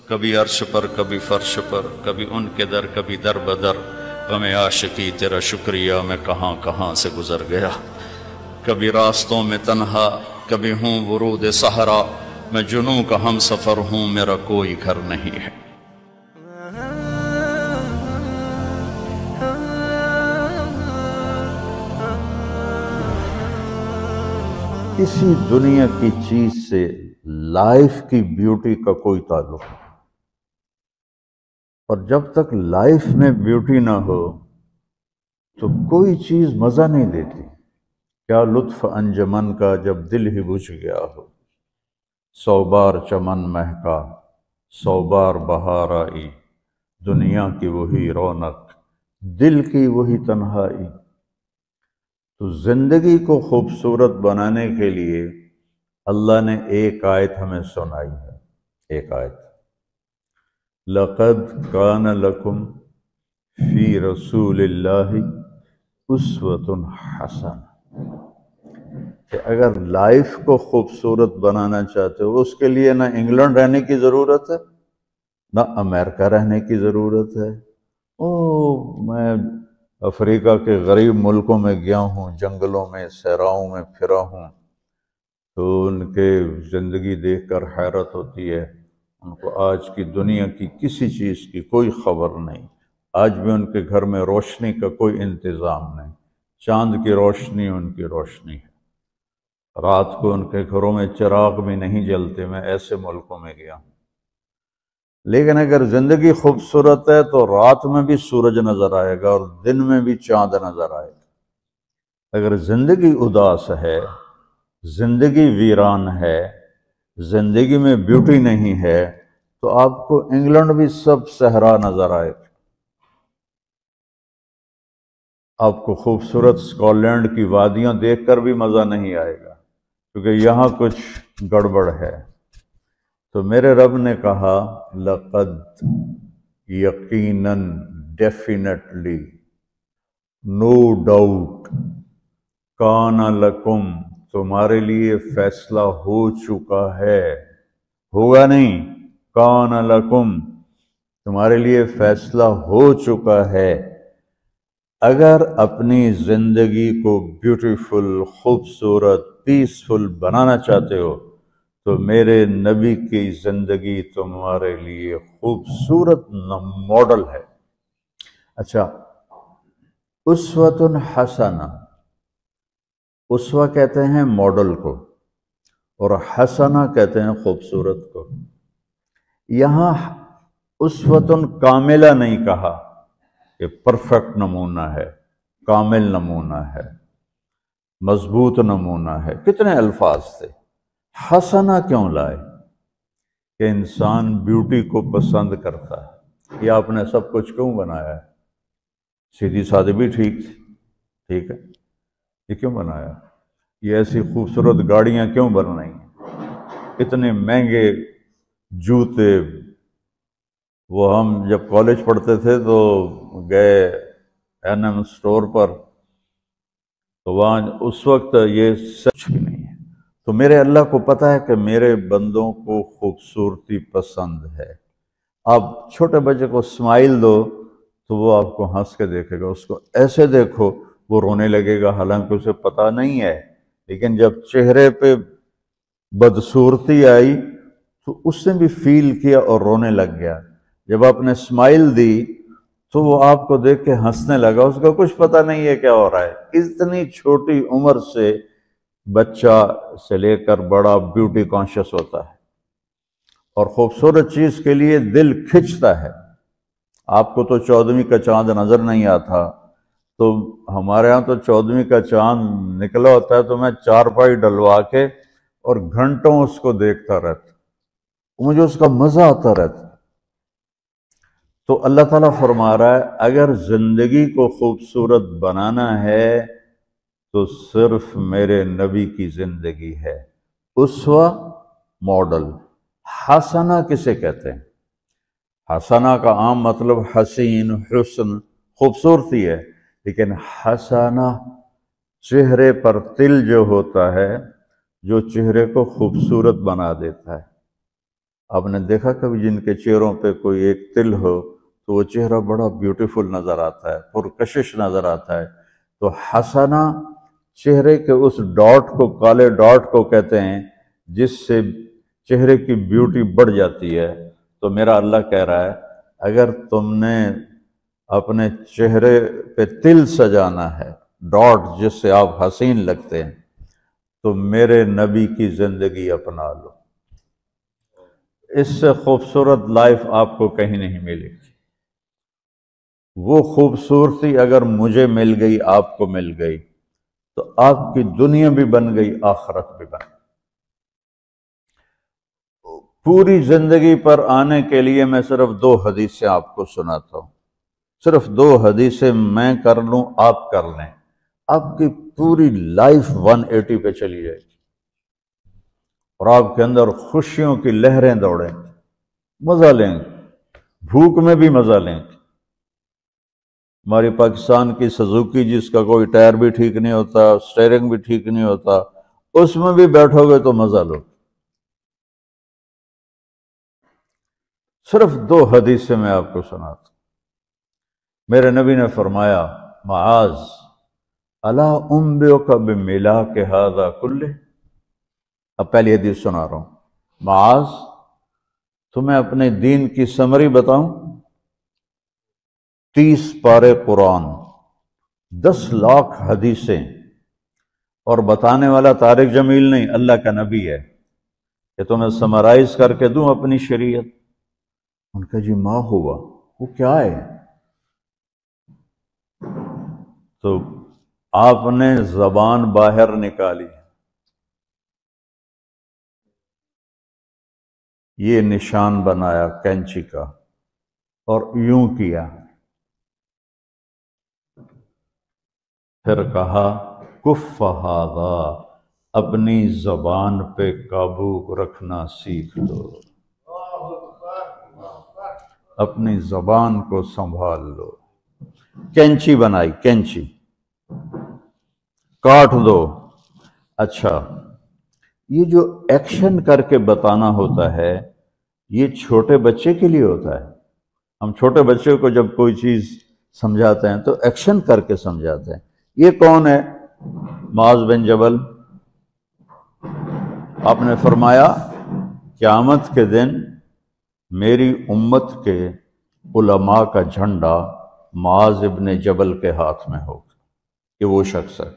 کبھی عرش پر کبھی فرش پر، کبھی ان کے در کبھی در بدر، غم عاشقی تیرا شکریہ میں کہاں کہاں سے گزر گیا، کبھی راستوں میں تنہا کبھی ہوں ورود صحرا، میں جنوں کا ہم سفر ہوں میرا کوئی گھر نہیں ہے۔ کسی دنیا کی چیز سے لائف کی بیوٹی کا کوئی تعلق نہیں، اور جب تک لائف میں بیوٹی نہ ہو تو کوئی چیز مزہ نہیں دیتی۔ کیا لطف انجمن کا جب دل ہی بجھ گیا ہو، 100 بار چمن مہکا 100 بار بہار آئی، دنیا کی وہی رونق دل کی وہی تنہائی۔ تو زندگی کو خوبصورت بنانے کے لیے اللہ نے ایک آیت ہمیں سنائی ہے، ایک آیت، لَقَدْ كَانَ لَكُمْ فِي رَسُولِ اللَّهِ أُسْوَةٌ حَسَنَةٌ، کہ اگر لائف کو خوبصورت بنانا چاہتے ہو، اس کے لیے نہ انگلینڈ رہنے کی ضرورت ہے نہ امریکہ رہنے کی ضرورت ہے۔ میں افریقہ کے غریب ملکوں میں گیا ہوں، جنگلوں میں صحراؤں میں پھرا ہوں، تو ان کے زندگی دیکھ کر حیرت ہوتی ہے۔ ان کو آج کی دنیا کی کسی چیز کی کوئی خبر نہیں، آج بھی ان کے گھر میں روشنی کا کوئی انتظام نہیں، چاند کی روشنی ان کی روشنی ہے، رات کو ان کے گھروں میں چراغ بھی نہیں جلتے۔ میں ایسے ملکوں میں گیا ہوں۔ لیکن اگر زندگی خوبصورت ہے تو رات میں بھی سورج نظر آئے گا اور دن میں بھی چاند نظر آئے گا۔ اگر زندگی اداس ہے، زندگی ویران ہے، زندگی میں بیوٹی نہیں ہے، تو آپ کو انگلینڈ بھی سب صحرا نظر آئے گا۔ آپ کو خوبصورت اسکاٹ لینڈ کی وادیاں دیکھ کر بھی مزہ نہیں آئے گا، کیونکہ یہاں کچھ گڑبڑ ہے۔ تو میرے رب نے کہا لقد، یقیناً، ڈیفینیٹلی، نو ڈاؤٹ، کان لکم، تمہارے لیے فیصلہ ہو چکا ہے، ہوگا نہیں، کان لکم، تمہارے لیے فیصلہ ہو چکا ہے۔ اگر اپنی زندگی کو بیوٹیفل، خوبصورت، پیسفل بنانا چاہتے ہو تو میرے نبی کی زندگی تمہارے لیے خوبصورت ماڈل ہے۔ اچھا، اسوۃ حسنہ، اسوہ کہتے ہیں ماڈل کو اور حسنہ کہتے ہیں خوبصورت کو۔ یہاں اسوۃ کاملہ نہیں کہا کہ پرفیکٹ نمونہ ہے، کامل نمونہ ہے، مضبوط نمونہ ہے، کتنے الفاظ تھے۔ حسنہ کیوں لائے؟ کہ انسان بیوٹی کو پسند کرتا ہے۔ یہ آپ نے سب کچھ کیوں بنایا ہے؟ سیدھی سادی بھی ٹھیک تھی، ٹھیک ہے، یہ کیوں بنایا؟ یہ ایسی خوبصورت گاڑیاں کیوں بن رہی ہیں؟ اتنے مہنگے جوتے۔ وہ ہم جب کالج پڑھتے تھے تو گئے این اسٹور پر، تو وہاں اس وقت یہ سچ بھی نہیں ہے۔ تو میرے اللہ کو پتہ ہے کہ میرے بندوں کو خوبصورتی پسند ہے۔ آپ چھوٹے بچے کو اسمائل دو تو وہ آپ کو ہنس کے دیکھے گا، اس کو ایسے دیکھو وہ رونے لگے گا، حالانکہ اسے پتہ نہیں ہے، لیکن جب چہرے پہ بدصورتی آئی تو اس نے بھی فیل کیا اور رونے لگ گیا۔ جب آپ نے اسمائل دی تو وہ آپ کو دیکھ کے ہنسنے لگا، اس کو کچھ پتہ نہیں ہے کیا ہو رہا ہے۔ اتنی چھوٹی عمر سے بچہ سے لے کر بڑا بیوٹی کانشیس ہوتا ہے اور خوبصورت چیز کے لیے دل کھنچتا ہے۔ آپ کو تو 14ویں کا چاند نظر نہیں آتا، تو ہمارے ہاں تو 14ویں کا چاند نکلا ہوتا ہے تو میں چارپائی ڈلوا کے اور گھنٹوں اس کو دیکھتا رہتا، مجھے اس کا مزہ آتا رہتا۔ تو اللہ تعالیٰ فرما رہا ہے اگر زندگی کو خوبصورت بنانا ہے تو صرف میرے نبی کی زندگی ہے، اسوہ، ماڈل۔ حسنہ کسے کہتے ہیں؟ حسنہ کا عام مطلب حسین، حسن، خوبصورتی ہے، لیکن حسنہ چہرے پر تل جو ہوتا ہے، جو چہرے کو خوبصورت بنا دیتا ہے۔ آپ نے دیکھا کبھی جن کے چہروں پہ کوئی ایک تل ہو تو وہ چہرہ بڑا بیوٹیفل نظر آتا ہے، پرکشش نظر آتا ہے. تو حسنہ چہرے کے اس ڈاٹ کو، کالے ڈاٹ کو کہتے ہیں جس سے چہرے کی بیوٹی بڑھ جاتی ہے. تو میرا اللہ کہہ رہا ہے اگر تم نے اپنے چہرے پہ تل سجانا ہے، ڈاٹ جس سے آپ حسین لگتے ہیں، تو میرے نبی کی زندگی اپنا لو. اس سے خوبصورت لائف آپ کو کہیں نہیں ملے گی. وہ خوبصورتی اگر مجھے مل گئی، آپ کو مل گئی، تو آپ کی دنیا بھی بن گئی، آخرت بھی بن گئی. پوری زندگی پر آنے کے لیے میں صرف 2 حدیثیں آپ کو سناتا ہوں. صرف 2 حدیثیں میں کر لوں، آپ کر لیں، آپ کی پوری لائف 180 پہ چلی جائے گی اور آپ کے اندر خوشیوں کی لہریں دوڑیں گی، مزہ لیں گے، بھوک میں بھی مزہ لیں گے. ہماری پاکستان کی سزوکی جس کا کوئی ٹائر بھی ٹھیک نہیں ہوتا، سٹیئرنگ بھی ٹھیک نہیں ہوتا، اس میں بھی بیٹھو گے تو مزہ لو. صرف 2 حدیثیں میں آپ کو سناتا ہوں. میرے نبی نے فرمایا معاذ الا انبئک بملاک ھذا کلہ. اب پہلی حدیث سنا رہا ہوں. معاذ تمہیں اپنے دین کی سمری بتاؤں؟ 30 پارے قرآن، 10 لاکھ حدیثیں، اور بتانے والا طارق جمیل نہیں، اللہ کا نبی ہے، کہ تمہیں سمرائز کر کے دوں اپنی شریعت. ان کا جی ما ہوا، وہ کیا ہے؟ تو آپ نے زبان باہر نکالی، یہ نشان بنایا کینچی کا اور یوں کیا، پھر کہا کف ھذا، اپنی زبان پہ قابو رکھنا سیکھ لو، اپنی زبان کو سنبھال لو. کینچی بنائی، کینچی کاٹ دو. اچھا، یہ جو ایکشن کر کے بتانا ہوتا ہے یہ چھوٹے بچے کے لیے ہوتا ہے. ہم چھوٹے بچے کو جب کوئی چیز سمجھاتے ہیں تو ایکشن کر کے سمجھاتے ہیں. یہ کون ہے؟ معاذ بن جبل. آپ نے فرمایا قیامت کے دن میری امت کے علماء کا جھنڈا معاذ ابن جبل کے ہاتھ میں ہوگا. یہ وہ شخص ہے،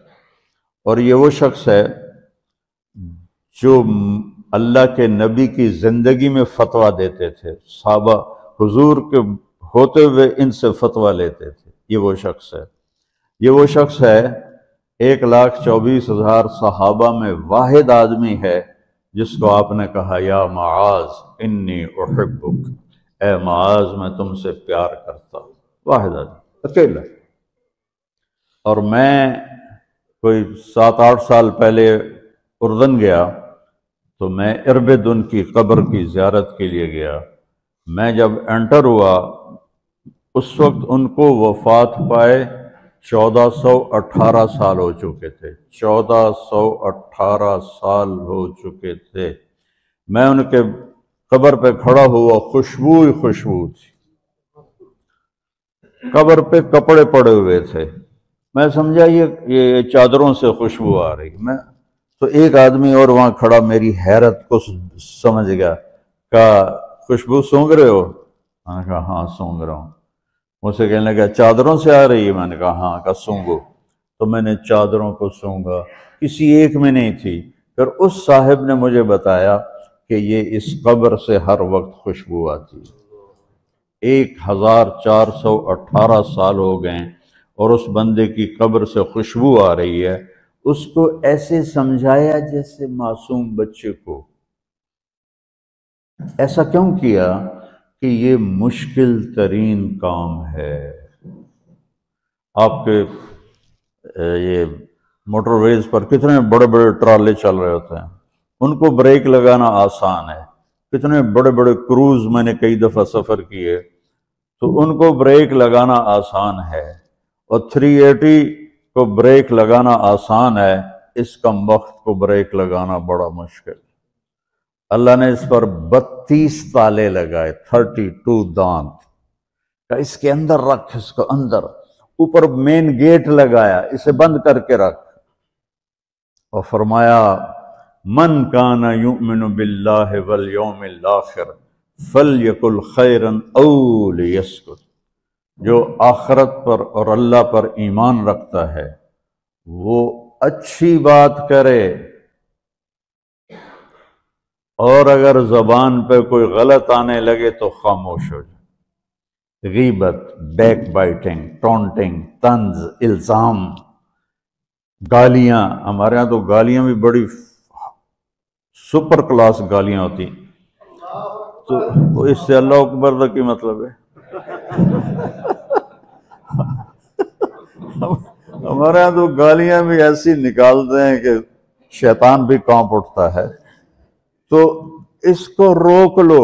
اور یہ وہ شخص ہے جو اللہ کے نبی کی زندگی میں فتویٰ دیتے تھے. صحابہ حضور کے ہوتے ہوئے ان سے فتویٰ لیتے تھے. یہ وہ شخص ہے. یہ وہ شخص ہے 1,24,000 صحابہ میں واحد آدمی ہے جس کو آپ نے کہا یا معاذ انی احبک، اے معاذ میں تم سے پیار کرتا ہوں. واحد آدمی، اکیلا. اور میں کوئی 7-8 سال پہلے اردن گیا تو میں اربدن کی قبر کی زیارت کے لیے گیا. میں جب انٹر ہوا اس وقت ان کو وفات پائے 1418 سال ہو چکے تھے. 1418 سال ہو چکے تھے. میں ان کے قبر پہ کھڑا ہوا، خوشبو ہی خوشبو تھی. قبر پہ کپڑے پڑے ہوئے تھے. میں سمجھا یہ چادروں سے خوشبو آ رہی. میں تو ایک آدمی اور وہاں کھڑا میری حیرت کو سمجھ گیا. کہا خوشبو سونگ رہے ہو؟ میں نے کہا ہاں سونگ رہا ہوں. مجھ سے کہنے لگا چادروں سے آ رہی ہے؟ میں نے کہا ہاں. کہا سونگو. تو میں نے چادروں کو سونگا، کسی ایک میں نہیں تھی. پھر اس صاحب نے مجھے بتایا کہ یہ اس قبر سے ہر وقت خوشبو آتی ہے. 1418 سال ہو گئے اور اس بندے کی قبر سے خوشبو آ رہی ہے. اس کو ایسے سمجھایا جیسے معصوم بچے کو. ایسا کیوں کیا؟ کہ یہ مشکل ترین کام ہے. آپ کے یہ موٹر ویز پر کتنے بڑے بڑے ٹرالے چل رہے ہوتے ہیں، ان کو بریک لگانا آسان ہے. کتنے بڑے بڑے کروز میں نے کئی دفعہ سفر کیے تو ان کو بریک لگانا آسان ہے، اور 380 کو بریک لگانا آسان ہے، اس کم وقت کو بریک لگانا بڑا مشکل. اللہ نے اس پر 32 تالے لگائے، 32 دانت کا، اس کے اندر رکھ، اس کو اندر، اوپر مین گیٹ لگایا، اسے بند کر کے رکھ، اور فرمایا من کان یؤمن باللہ والیوم الآخر فلیقل خیرا او لیسکت، جو آخرت پر اور اللہ پر ایمان رکھتا ہے وہ اچھی بات کرے، اور اگر زبان پہ کوئی غلط آنے لگے تو خاموش ہو جائے۔ غیبت، بیک بائٹنگ، ٹونٹنگ، طنز، الزام، گالیاں، ہمارے ہاں تو گالیاں بھی بڑی سپر کلاس گالیاں ہوتی، تو اس سے اللہ اکبر کا کی مطلب ہے؟ ہمارے ہاں تو گالیاں بھی ایسی نکالتے ہیں کہ شیطان بھی کانپ اٹھتا ہے، تو اس کو روک لو۔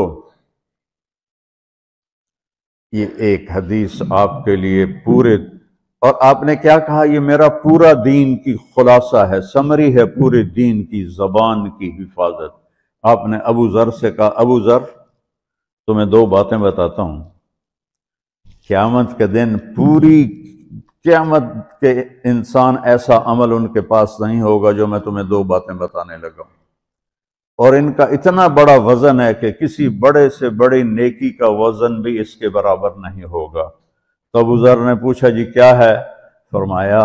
یہ ایک حدیث آپ کے لیے پورے، اور آپ نے کیا کہا؟ یہ میرا پورا دین کی خلاصہ ہے، سمری ہے پورے دین کی، زبان کی حفاظت۔ آپ نے ابو ذر سے کہا ابو ذر تمہیں 2 باتیں بتاتا ہوں، قیامت کے دن پوری قیامت کے انسان ایسا عمل ان کے پاس نہیں ہوگا جو میں تمہیں 2 باتیں بتانے لگا ہوں، اور ان کا اتنا بڑا وزن ہے کہ کسی بڑے سے بڑی نیکی کا وزن بھی اس کے برابر نہیں ہوگا۔ تو ابو ذر نے پوچھا جی کیا ہے؟ فرمایا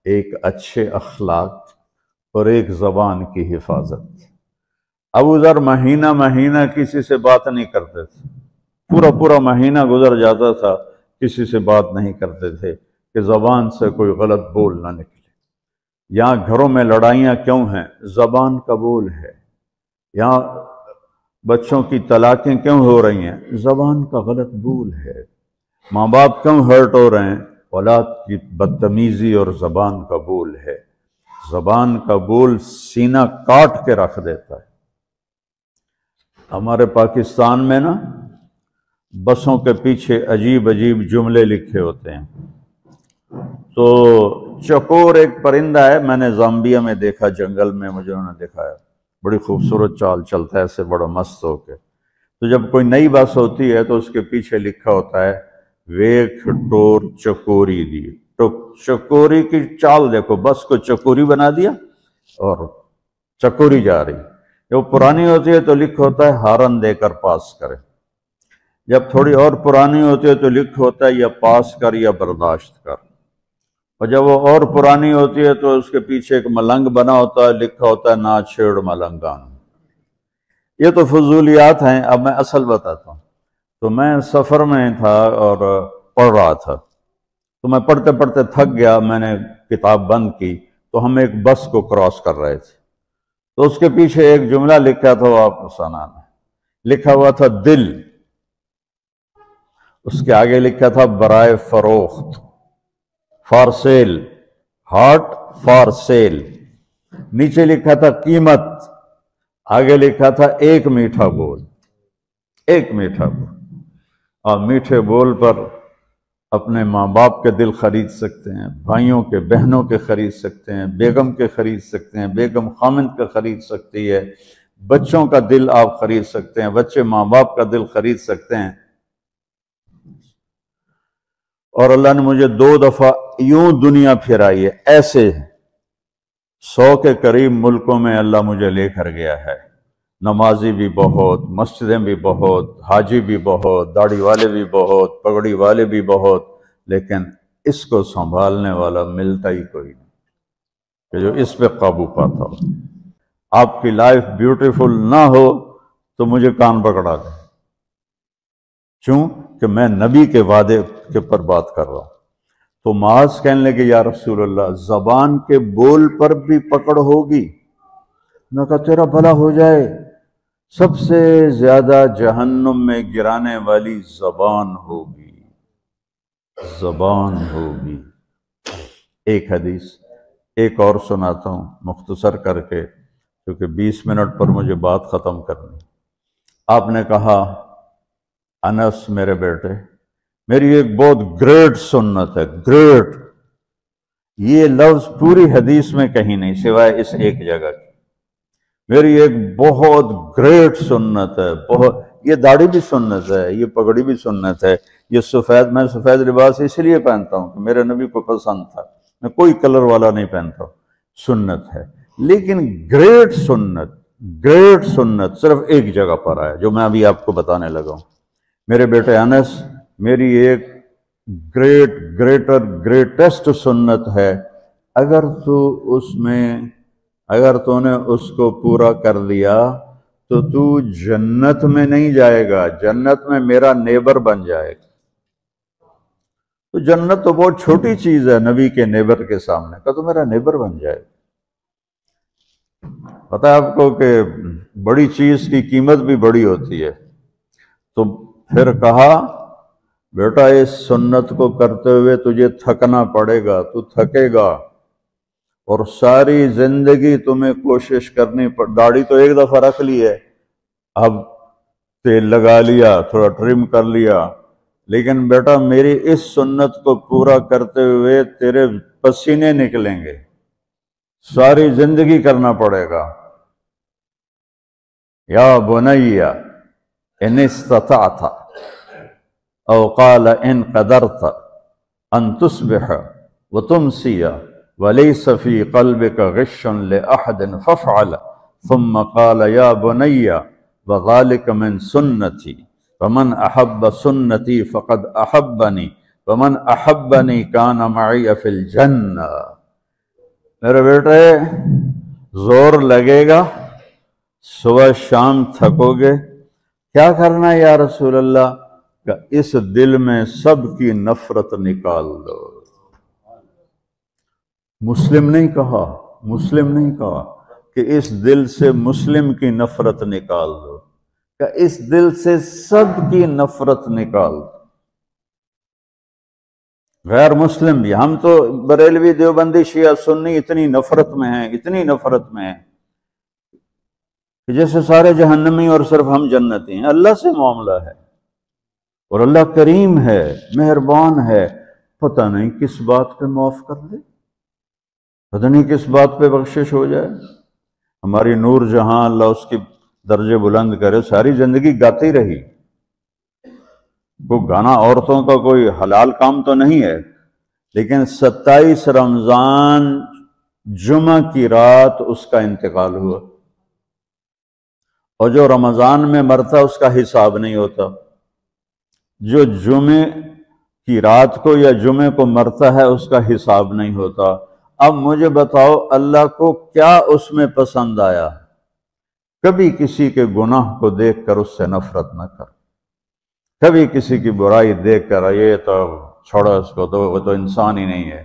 ایک اچھے اخلاق اور ایک زبان کی حفاظت۔ ابو ذر مہینہ مہینہ کسی سے بات نہیں کرتے تھے، پورا مہینہ گزر جاتا تھا کسی سے بات نہیں کرتے تھے کہ زبان سے کوئی غلط بول نہ نکلے۔ یہاں گھروں میں لڑائیاں کیوں ہیں؟ زبان کا بول ہے۔ یہاں بچوں کی طلاقیں کیوں ہو رہی ہیں؟ زبان کا غلط بول ہے۔ ماں باپ کیوں ہرٹ ہو رہے ہیں؟ اولاد کی بدتمیزی اور زبان کا بول ہے۔ زبان کا بول سینہ کاٹ کے رکھ دیتا ہے۔ ہمارے پاکستان میں نا بسوں کے پیچھے عجیب عجیب جملے لکھے ہوتے ہیں۔ تو چکور ایک پرندہ ہے، میں نے زامبیا میں دیکھا، جنگل میں مجھے انہوں نے دکھایا، بڑی خوبصورت چال چلتا ہے ایسے بڑا مست ہو کے۔ تو جب کوئی نئی بس ہوتی ہے تو اس کے پیچھے لکھا ہوتا ہے ویکھ ٹور چکوری دی، تو چکوری کی چال دیکھو، بس کو چکوری بنا دیا اور چکوری جا رہی۔ جب پرانی ہوتی ہے تو لکھا ہوتا ہے ہارن دے کر پاس کرے، جب تھوڑی اور پرانی ہوتی ہے تو لکھا ہوتا ہے یا پاس کر یا برداشت کر، اور جب وہ اور پرانی ہوتی ہے تو اس کے پیچھے ایک ملنگ بنا ہوتا ہے، لکھا ہوتا ہے نا چھیڑ ملنگان۔ یہ تو فضولیات ہیں، اب میں اصل بتاتا ہوں۔ تو میں سفر میں تھا اور پڑھ رہا تھا، تو میں پڑھتے پڑھتے تھک گیا، میں نے کتاب بند کی، تو ہم ایک بس کو کراس کر رہے تھے، تو اس کے پیچھے ایک جملہ لکھا تھا، وہ آپ کو سنانا ہے۔ لکھا ہوا تھا دل، اس کے آگے لکھا تھا برائے فروخت، for sale, heart for sale, نیچے لکھا تھا قیمت، آگے لکھا تھا ایک میٹھا بول، ایک میٹھا بول۔ اور میٹھے بول پر اپنے ماں باپ کے دل خرید سکتے ہیں، بھائیوں کے بہنوں کے خرید سکتے ہیں، بیگم کے خرید سکتے ہیں، بیگم خامند کا خرید سکتی ہے، بچوں کا دل آپ خرید سکتے ہیں، بچے ماں باپ کا دل خرید سکتے ہیں۔ اور اللہ نے مجھے 2 دفعہ یوں دنیا پھرائی ہے، ایسے 100 کے قریب ملکوں میں اللہ مجھے لے کر گیا ہے، نمازی بھی بہت، مسجدیں بھی بہت، حاجی بھی بہت، داڑھی والے بھی بہت، پگڑی والے بھی بہت، لیکن اس کو سنبھالنے والا ملتا ہی کوئی نہیں کہ جو اس پہ قابو پاتا ہو۔ آپ کی لائف بیوٹیفل نہ ہو تو مجھے کان پکڑا دیں، کیوں کہ میں نبی کے وعدے کے پر بات کر رہا ہوں۔ تو معاذ کہنے لگے یا رسول اللہ زبان کے بول پر بھی پکڑ ہوگی؟ میں کہا تیرا بھلا ہو جائے، سب سے زیادہ جہنم میں گرانے والی زبان ہوگی، زبان ہوگی۔ ایک حدیث ایک اور سناتا ہوں مختصر کر کے، کیونکہ 20 منٹ پر مجھے بات ختم کرنی۔ آپ نے کہا انس میرے بیٹے، میری ایک بہت گریٹ سنت ہے، گریٹ، یہ لفظ پوری حدیث میں کہیں نہیں سوائے اس ایک جگہ کی، میری ایک بہت گریٹ سنت ہے، بہت، یہ داڑھی بھی سنت ہے، یہ پگڑی بھی سنت ہے، یہ سفید، میں سفید لباس اس لیے پہنتا ہوں کہ میرے نبی کو پسند تھا، میں کوئی کلر والا نہیں پہنتا، سنت ہے۔ لیکن گریٹ سنت صرف ایک جگہ پر ہے، جو میں ابھی آپ کو بتانے لگا ہوں۔ میرے بیٹے انس، میری ایک گریٹسٹ سنت ہے، اگر تو نے اس کو پورا کر لیا تو جنت میں نہیں جائے گا، جنت میں میرا نیبر بن جائے گا۔ تو جنت تو بہت چھوٹی چیز ہے نبی کے نیبر کے سامنے، کہ تو میرا نیبر بن جائے گا۔ پتہ ہے آپ کو کہ بڑی چیز کی قیمت بھی بڑی ہوتی ہے۔ تو پھر کہا بیٹا اس سنت کو کرتے ہوئے تجھے تھکنا پڑے گا، تو تھکے گا، اور ساری زندگی تمہیں کوشش کرنی داڑھی تو ایک دفعہ رکھ لی ہے، اب تیل لگا لیا، تھوڑا ٹرم کر لیا، لیکن بیٹا میری اس سنت کو پورا کرتے ہوئے تیرے پسینے نکلیں گے، ساری زندگی کرنا پڑے گا۔ یا بنی ان استطعت او قال ان قدرت ان تصبح وتمسی ولیس فی قلبک غش لأحد فافعل، ثم قال یا بنی وذلک من سنتی ومن احب سنتی فقد احبنی ومن احبنی کان معی فی الجنہ۔ میرے بیٹے زور لگے گا، صبح شام تھکو گے، کیا کرنا ہے یا رسول اللہ؟ کہ اس دل میں سب کی نفرت نکال دو۔ مسلم نہیں کہا کہ اس دل سے مسلم کی نفرت نکال دو، کہ اس دل سے سب کی نفرت نکال دو، غیر مسلم بھی۔ ہم تو بریلوی دیوبندی شیعہ سنی اتنی نفرت میں ہیں کہ جیسے سارے جہنمی اور صرف ہم جنتی ہیں۔ اللہ سے معاملہ ہے، اور اللہ کریم ہے، مہربان ہے، پتہ نہیں کس بات پہ معاف کر دے، پتہ نہیں کس بات پہ بخشش ہو جائے۔ ہماری نور جہاں، اللہ اس کی درجے بلند کرے، ساری زندگی گاتی رہی۔ وہ گانا عورتوں کا کوئی حلال کام تو نہیں ہے، لیکن 27 رمضان جمعہ کی رات اس کا انتقال ہوا، اور جو رمضان میں مرتا اس کا حساب نہیں ہوتا، جو جمعے کی رات کو یا جمعے کو مرتا ہے اس کا حساب نہیں ہوتا۔ اب مجھے بتاؤ اللہ کو کیا اس میں پسند آیا؟ کبھی کسی کے گناہ کو دیکھ کر اس سے نفرت نہ کر، کبھی کسی کی برائی دیکھ کر یہ تو چھوڑو اس کو، تو وہ تو انسان ہی نہیں ہے۔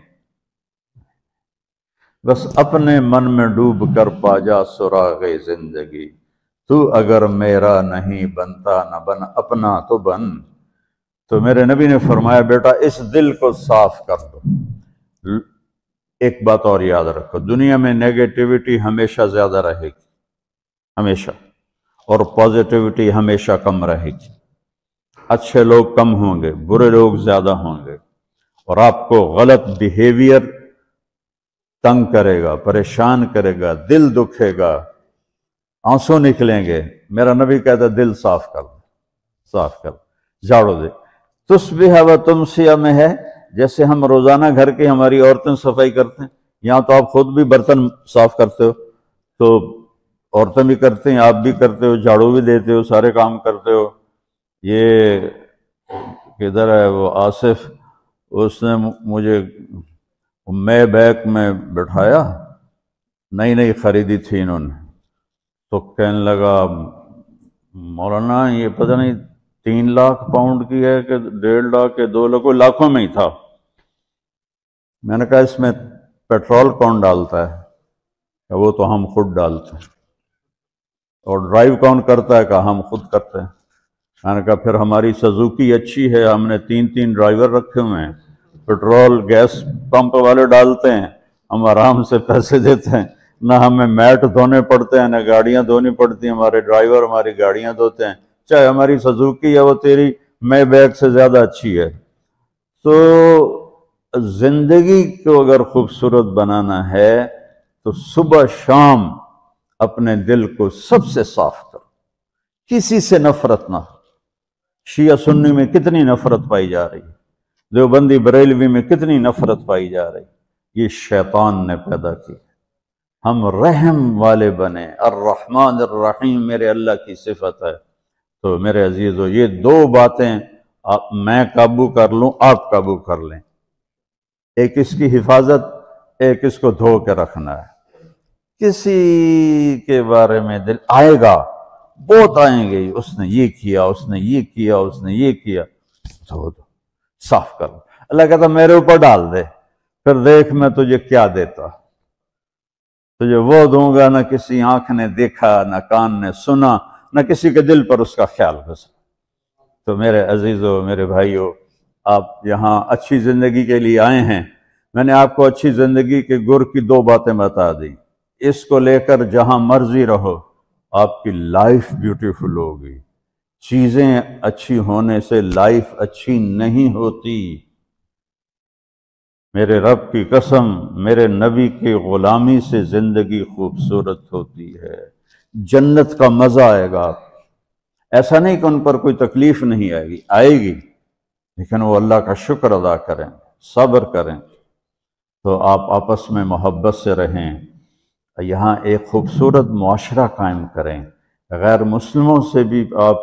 بس اپنے من میں ڈوب کر پا جا سراغ زندگی، تو اگر میرا نہیں بنتا نہ بن اپنا تو بن۔ تو میرے نبی نے فرمایا بیٹا اس دل کو صاف کر دو۔ ایک بات اور یاد رکھو، دنیا میں نیگیٹیوٹی ہمیشہ زیادہ رہے گی، ہمیشہ، اور پازیٹیوٹی ہمیشہ کم رہے گی۔ اچھے لوگ کم ہوں گے، برے لوگ زیادہ ہوں گے، اور آپ کو غلط بیہیویئر تنگ کرے گا، پریشان کرے گا، دل دکھے گا، آنسو نکلیں گے۔ میرا نبی کہتا ہے دل صاف کر، جھاڑو دے۔ تصبح و تمسیہ میں ہے، جیسے ہم روزانہ گھر کی ہماری عورتیں صفائی کرتے ہیں، یہاں تو آپ خود بھی برتن صاف کرتے ہو، تو عورتیں بھی کرتے ہیں، آپ بھی کرتے ہو، جھاڑو بھی دیتے ہو، سارے کام کرتے ہو۔ یہ کدھر ہے وہ آصف، اس نے مجھے میں بیک میں بٹھایا، نئی خریدی تھی انہوں نے، تو کہنے لگا مولانا یہ پتہ نہیں 3 لاکھ پاؤنڈ کی ہے کہ 1.5 لاکھ کے 2 لاکھ، لاکھوں میں ہی تھا۔ میں نے کہا اس میں پیٹرول کون ڈالتا ہے؟ کہ وہ تو ہم خود ڈالتے ہیں۔ اور ڈرائیو کون کرتا ہے؟ کہ ہم خود کرتے ہیں۔ میں نے کہا پھر ہماری سزوکی اچھی ہے، ہم نے 3 ڈرائیور رکھے ہوئے ہیں، پیٹرول گیس پمپ والے ڈالتے ہیں، ہم آرام سے پیسے دیتے ہیں، نہ ہمیں میٹ دھونے پڑتے ہیں، نہ گاڑیاں دھونی پڑتی ہیں، ہمارے ڈرائیور ہماری گاڑیاں دھوتے ہیں، چاہے ہماری سزوکی ہے وہ تیری میں بیک سے زیادہ اچھی ہے۔ تو زندگی کو اگر خوبصورت بنانا ہے تو صبح شام اپنے دل کو سب سے صاف کرو، کسی سے نفرت نہ ہو۔ شیعہ سنی میں کتنی نفرت پائی جا رہی ہے، دیوبندی بریلوی میں کتنی نفرت پائی جا رہی، یہ شیطان نے پیدا کی۔ ہم رحم والے بنے، الرحمن الرحیم میرے اللہ کی صفت ہے۔ تو میرے عزیزو، یہ دو باتیں میں قابو کر لوں، آپ قابو کر لیں، ایک اس کی حفاظت، ایک اس کو دھو کے رکھنا ہے۔ کسی کے بارے میں دل آئے گا، بہت آئیں گے، اس نے یہ کیا، اس نے یہ کیا، اس نے یہ کیا، دھو دو، صاف کرو۔ اللہ کہتا میرے اوپر ڈال دے، پھر دیکھ میں تجھے کیا دیتا، تجھے وہ دوں گا نہ کسی آنکھ نے دیکھا، نہ کان نے سنا، نہ کسی کے دل پر اس کا خیال گزرا۔ تو میرے عزیزو، میرے بھائیو، آپ یہاں اچھی زندگی کے لیے آئے ہیں۔ میں نے آپ کو اچھی زندگی کے گر کی دو باتیں بتا دیں، اس کو لے کر جہاں مرضی رہو، آپ کی لائف بیوٹیفل ہوگی۔ چیزیں اچھی ہونے سے لائف اچھی نہیں ہوتی۔ میرے رب کی قسم، میرے نبی کی غلامی سے زندگی خوبصورت ہوتی ہے، جنت کا مزہ آئے گا۔ ایسا نہیں کہ ان پر کوئی تکلیف نہیں آئے گی، آئے گی، لیکن وہ اللہ کا شکر ادا کریں، صبر کریں۔ تو آپ آپس میں محبت سے رہیں، یہاں ایک خوبصورت معاشرہ قائم کریں، غیر مسلموں سے بھی آپ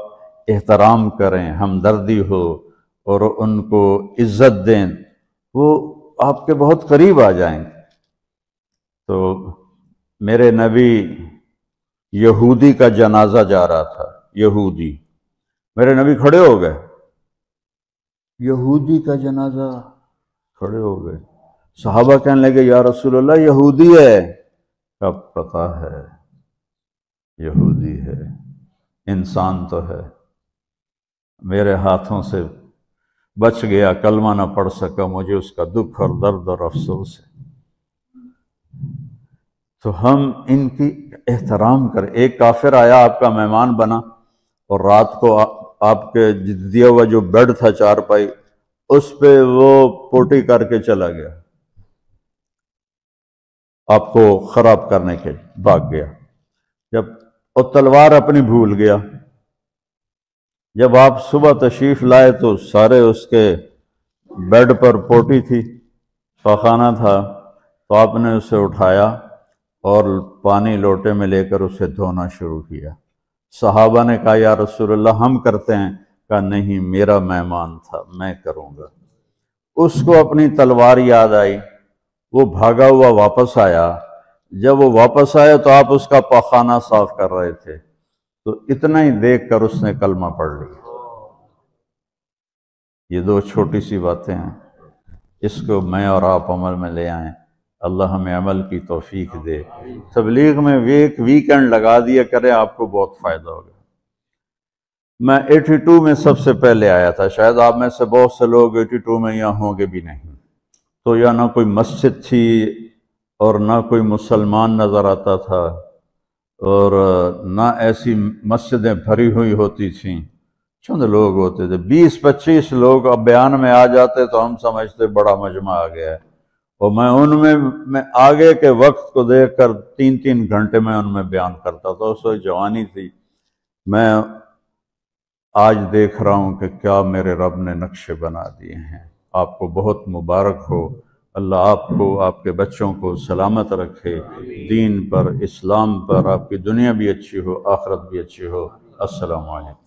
احترام کریں، ہمدردی ہو اور ان کو عزت دیں، وہ آپ کے بہت قریب آ جائیں گے۔ تو میرے نبی یہودی کا جنازہ جا رہا تھا، یہودی، میرے نبی کھڑے ہو گئے، یہودی کا جنازہ، کھڑے ہو گئے۔ صحابہ کہنے لگے یا رسول اللہ یہودی ہے، کب پتا ہے یہودی ہے، انسان تو ہے، میرے ہاتھوں سے بچ گیا، کلمہ نہ پڑھ سکا، مجھے اس کا دکھ اور درد اور افسوس ہے۔ تو ہم ان کی احترام کریں۔ ایک کافر آیا، آپ کا مہمان بنا، اور رات کو آپ کے دیا ہوا جو بیڈ تھا چارپائی، اس پہ وہ پوٹی کر کے چلا گیا، آپ کو خراب کرنے کے بھاگ گیا۔ جب وہ تلوار اپنی بھول گیا، جب آپ صبح تشریف لائے تو سارے اس کے بیڈ پر پوٹی تھی، پاخانہ تھا، تو آپ نے اسے اٹھایا اور پانی لوٹے میں لے کر اسے دھونا شروع کیا۔ صحابہ نے کہا یا رسول اللہ ہم کرتے ہیں، کہا نہیں، میرا مہمان تھا، میں کروں گا۔ اس کو اپنی تلوار یاد آئی، وہ بھاگا ہوا واپس آیا۔ جب وہ واپس آیا تو آپ اس کا پاخانہ صاف کر رہے تھے، تو اتنا ہی دیکھ کر اس نے کلمہ پڑھ لیا۔ یہ دو چھوٹی سی باتیں ہیں، اس کو میں اور آپ عمل میں لے آئیں، اللہ ہمیں عمل کی توفیق دے۔ تبلیغ میں ایک ویکنڈ لگا دیا کریں، آپ کو بہت فائدہ ہوگا۔ میں 82 میں سب سے پہلے آیا تھا، شاید آپ میں سے بہت سے لوگ 82 میں یہاں ہوں گے بھی نہیں۔ تو یہاں نہ کوئی مسجد تھی اور نہ کوئی مسلمان نظر آتا تھا، اور نہ ایسی مسجدیں بھری ہوئی ہوتی تھیں، چند لوگ ہوتے تھے، 20-25 لوگ اب بیان میں آ جاتے تو ہم سمجھتے بڑا مجمع آ گیا ہے، اور میں ان میں آگے کے وقت کو دیکھ کر 3-3 گھنٹے میں ان میں بیان کرتا تھا۔ اس وقت جوانی تھی۔ میں آج دیکھ رہا ہوں کہ کیا میرے رب نے نقشے بنا دیے ہیں۔ آپ کو بہت مبارک ہو، اللہ آپ کو، آپ کے بچوں کو سلامت رکھے، دین پر، اسلام پر، آپ کی دنیا بھی اچھی ہو، آخرت بھی اچھی ہو۔ السلام علیکم۔